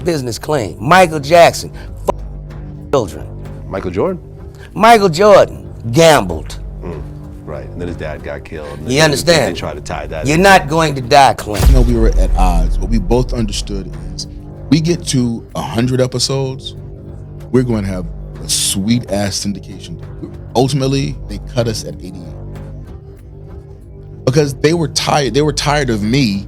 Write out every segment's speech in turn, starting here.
business clean. Michael Jackson, children. Michael Jordan? Michael Jordan gambled. Right, and then his dad got killed. You understand? They try to tie that. You're not going to die clean. You know, we were at odds. What we both understood is we get to 100 episodes, we're going to have a sweet ass syndication. Ultimately, they cut us at 88 because they were tired. They were tired of me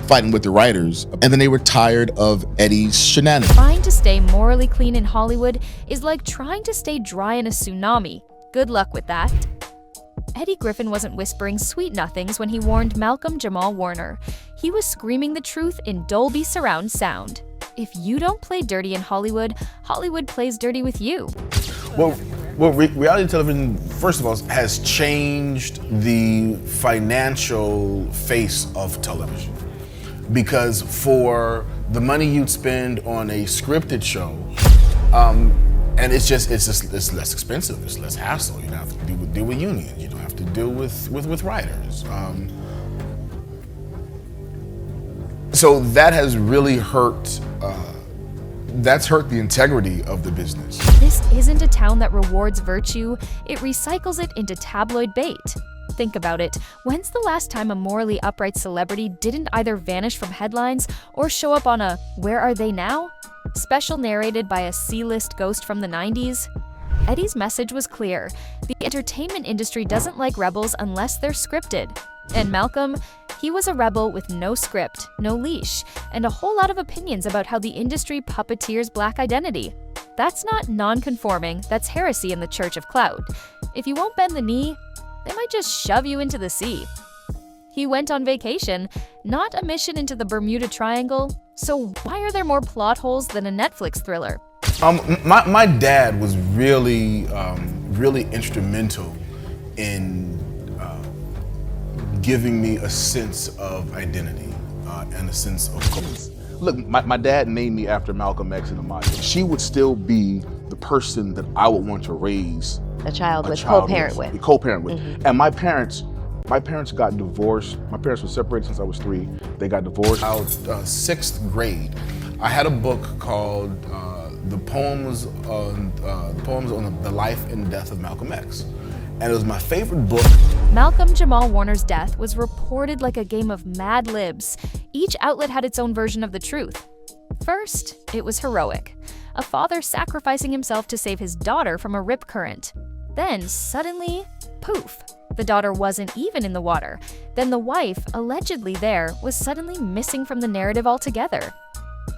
fighting with the writers, and then they were tired of Eddie's shenanigans. Trying to stay morally clean in Hollywood is like trying to stay dry in a tsunami. Good luck with that. Eddie Griffin wasn't whispering sweet nothings when he warned Malcolm-Jamal Warner. He was screaming the truth in Dolby surround sound. If you don't play dirty in Hollywood, Hollywood plays dirty with you. Well, reality television, first of all, has changed the financial face of television. Because for the money you'd spend on a scripted show, and it's less expensive, it's less hassle. You don't have to deal with unions, you don't have to deal with writers. So that has really hurt. That's hurt the integrity of the business. This isn't a town that rewards virtue, it recycles it into tabloid bait. Think about it. When's the last time a morally upright celebrity didn't either vanish from headlines or show up on a "Where Are They Now?" special narrated by a C-list ghost from the 90s? Eddie's message was clear. The entertainment industry doesn't like rebels unless they're scripted. And Malcolm, he was a rebel with no script, no leash, and a whole lot of opinions about how the industry puppeteers Black identity. That's not non-conforming, that's heresy in the Church of Clout. If you won't bend the knee, they might just shove you into the sea. He went on vacation, not a mission into the Bermuda Triangle, so why are there more plot holes than a Netflix thriller? My dad was really instrumental in giving me a sense of identity and a sense of purpose. Look, my dad named me after Malcolm X and Amaya. She would still be the person that I would want to raise a child with. Co-parent with. Mm-hmm. And my parents got divorced. My parents were separated since I was 3. They got divorced. About 6th grade, I had a book called the poems on the life and death of Malcolm X. And it was my favorite book. Malcolm-Jamal Warner's death was reported like a game of Mad Libs. Each outlet had its own version of the truth. First, it was heroic. A father sacrificing himself to save his daughter from a rip current. Then, suddenly, poof, the daughter wasn't even in the water. Then the wife, allegedly there, was suddenly missing from the narrative altogether.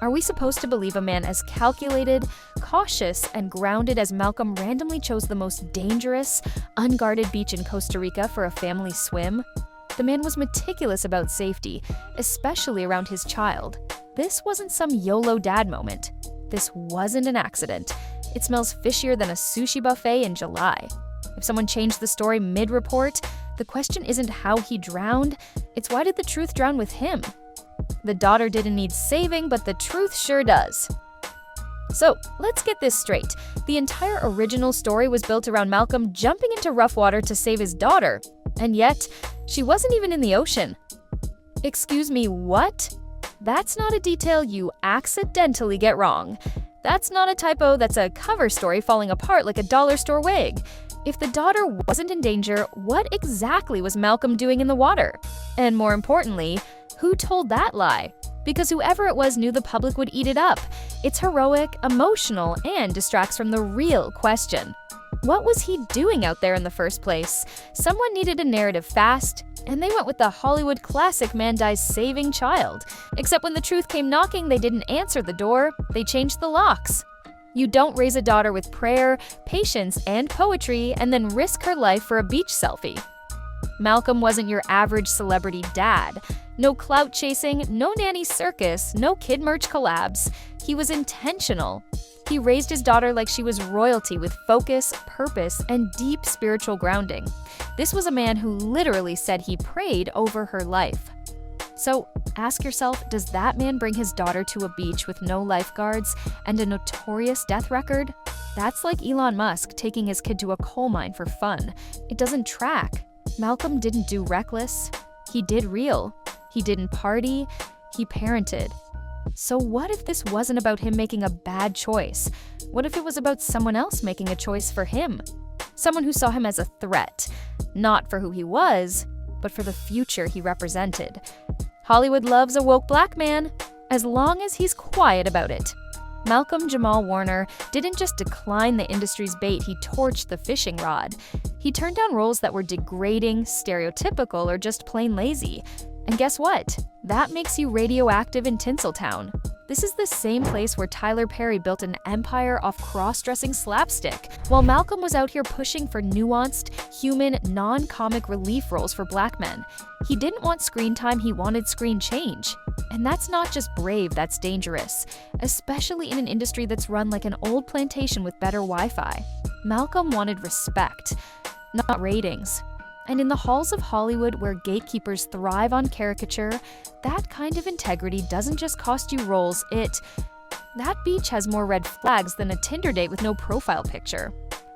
Are we supposed to believe a man as calculated, cautious, and grounded as Malcolm randomly chose the most dangerous, unguarded beach in Costa Rica for a family swim? The man was meticulous about safety, especially around his child. This wasn't some YOLO dad moment. This wasn't an accident. It smells fishier than a sushi buffet in July. If someone changed the story mid-report, the question isn't how he drowned, it's why did the truth drown with him? The daughter didn't need saving, but the truth sure does. So, let's get this straight. The entire original story was built around Malcolm jumping into rough water to save his daughter, and yet, she wasn't even in the ocean. Excuse me, what? That's not a detail you accidentally get wrong. That's not a typo, that's a cover story falling apart like a dollar store wig. If the daughter wasn't in danger, what exactly was Malcolm doing in the water? And more importantly, who told that lie? Because whoever it was knew the public would eat it up. It's heroic, emotional, and distracts from the real question. What was he doing out there in the first place? Someone needed a narrative fast, and they went with the Hollywood classic man dies saving child. Except when the truth came knocking, they didn't answer the door, they changed the locks. You don't raise a daughter with prayer, patience, and poetry, and then risk her life for a beach selfie. Malcolm wasn't your average celebrity dad. No clout chasing, no nanny circus, no kid merch collabs. He was intentional. He raised his daughter like she was royalty with focus, purpose, and deep spiritual grounding. This was a man who literally said he prayed over her life. So ask yourself, does that man bring his daughter to a beach with no lifeguards and a notorious death record? That's like Elon Musk taking his kid to a coal mine for fun. It doesn't track. Malcolm didn't do reckless. He did real. He didn't party. He parented. So what if this wasn't about him making a bad choice? What if it was about someone else making a choice for him? Someone who saw him as a threat, not for who he was, but for the future he represented. Hollywood loves a woke black man, as long as he's quiet about it. Malcolm-Jamal Warner didn't just decline the industry's bait, he torched the fishing rod. He turned down roles that were degrading, stereotypical, or just plain lazy. And guess what? That makes you radioactive in Tinseltown. This is the same place where Tyler Perry built an empire off cross-dressing slapstick, while Malcolm was out here pushing for nuanced, human, non-comic relief roles for black men. He didn't want screen time, he wanted screen change. And that's not just brave, that's dangerous, especially in an industry that's run like an old plantation with better Wi-Fi. Malcolm wanted respect, not ratings. And in the halls of Hollywood, where gatekeepers thrive on caricature, that kind of integrity doesn't just cost you roles, that beach has more red flags than a Tinder date with no profile picture.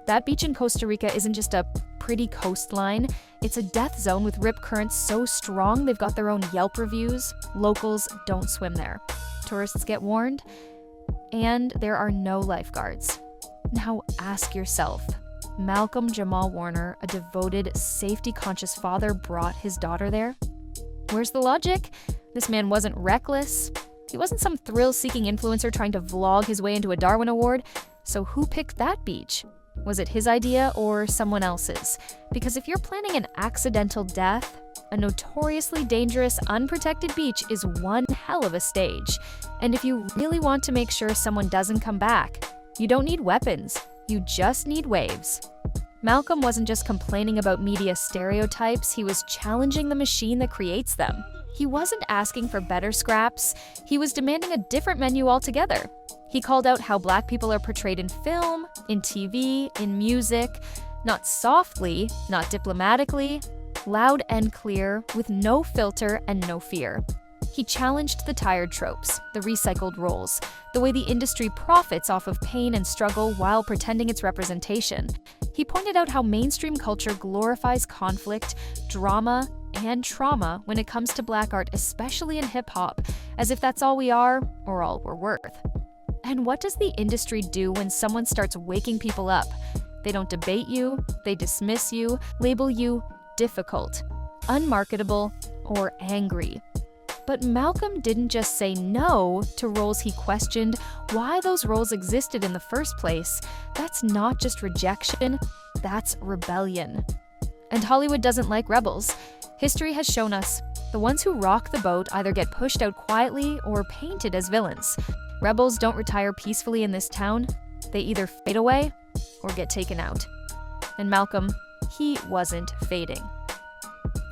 That beach in Costa Rica isn't just a pretty coastline, it's a death zone with rip currents so strong they've got their own Yelp reviews. Locals don't swim there. Tourists get warned, and there are no lifeguards. Now ask yourself, Malcolm-Jamal Warner, a devoted, safety-conscious father, brought his daughter there? Where's the logic? This man wasn't reckless. He wasn't some thrill-seeking influencer trying to vlog his way into a Darwin Award. So who picked that beach? Was it his idea or someone else's? Because if you're planning an accidental death, a notoriously dangerous, unprotected beach is one hell of a stage. And if you really want to make sure someone doesn't come back, you don't need weapons. You just need waves. Malcolm wasn't just complaining about media stereotypes, he was challenging the machine that creates them. He wasn't asking for better scraps, he was demanding a different menu altogether. He called out how black people are portrayed in film, in TV, in music, not softly, not diplomatically, loud and clear, with no filter and no fear. He challenged the tired tropes, the recycled roles, the way the industry profits off of pain and struggle while pretending it's representation. He pointed out how mainstream culture glorifies conflict, drama, and trauma when it comes to black art, especially in hip-hop, as if that's all we are or all we're worth. And what does the industry do when someone starts waking people up? They don't debate you, they dismiss you, label you difficult, unmarketable, or angry. But Malcolm didn't just say no to roles he questioned why those roles existed in the first place. That's not just rejection, that's rebellion. And Hollywood doesn't like rebels. History has shown us the ones who rock the boat either get pushed out quietly or painted as villains. Rebels don't retire peacefully in this town. They either fade away or get taken out. And Malcolm, he wasn't fading.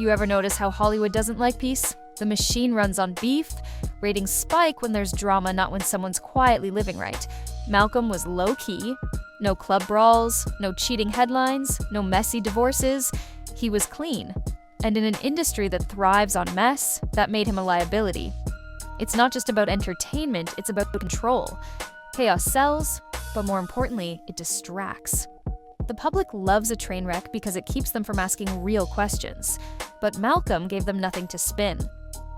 You ever notice how Hollywood doesn't like peace? The machine runs on beef, ratings spike when there's drama, not when someone's quietly living right. Malcolm was low-key, no club brawls, no cheating headlines, no messy divorces. He was clean. And in an industry that thrives on mess, that made him a liability. It's not just about entertainment, it's about control. Chaos sells, but more importantly, it distracts. The public loves a train wreck because it keeps them from asking real questions. But Malcolm gave them nothing to spin.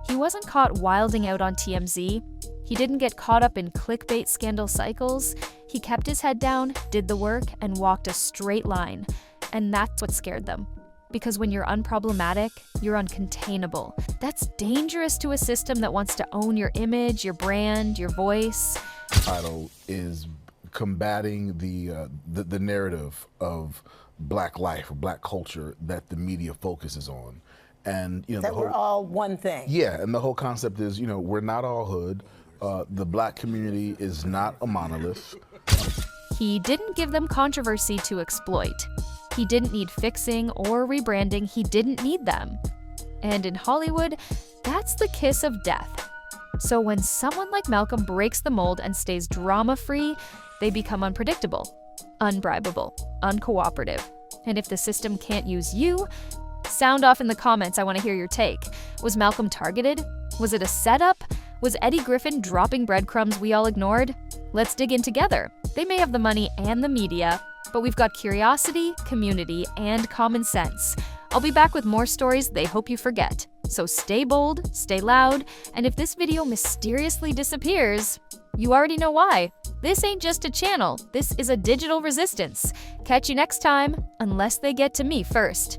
He wasn't caught wilding out on TMZ. He didn't get caught up in clickbait scandal cycles. He kept his head down, did the work, and walked a straight line. And that's what scared them. Because when you're unproblematic, you're uncontainable. That's dangerous to a system that wants to own your image, your brand, your voice. Idol is combating the narrative of black life or black culture that the media focuses on. And that we're all one thing. Yeah, and the whole concept is, we're not all hood. The black community is not a monolith. He didn't give them controversy to exploit. He didn't need fixing or rebranding. He didn't need them. And in Hollywood, that's the kiss of death. So when someone like Malcolm breaks the mold and stays drama-free, they become unpredictable, unbribable, uncooperative. And if the system can't use you, sound off in the comments. I want to hear your take. Was Malcolm targeted? Was it a setup? Was Eddie Griffin dropping breadcrumbs we all ignored? Let's dig in together. They may have the money and the media, but we've got curiosity, community, and common sense. I'll be back with more stories they hope you forget. So stay bold, stay loud, and if this video mysteriously disappears, you already know why. This ain't just a channel, this is a digital resistance. Catch you next time, unless they get to me first.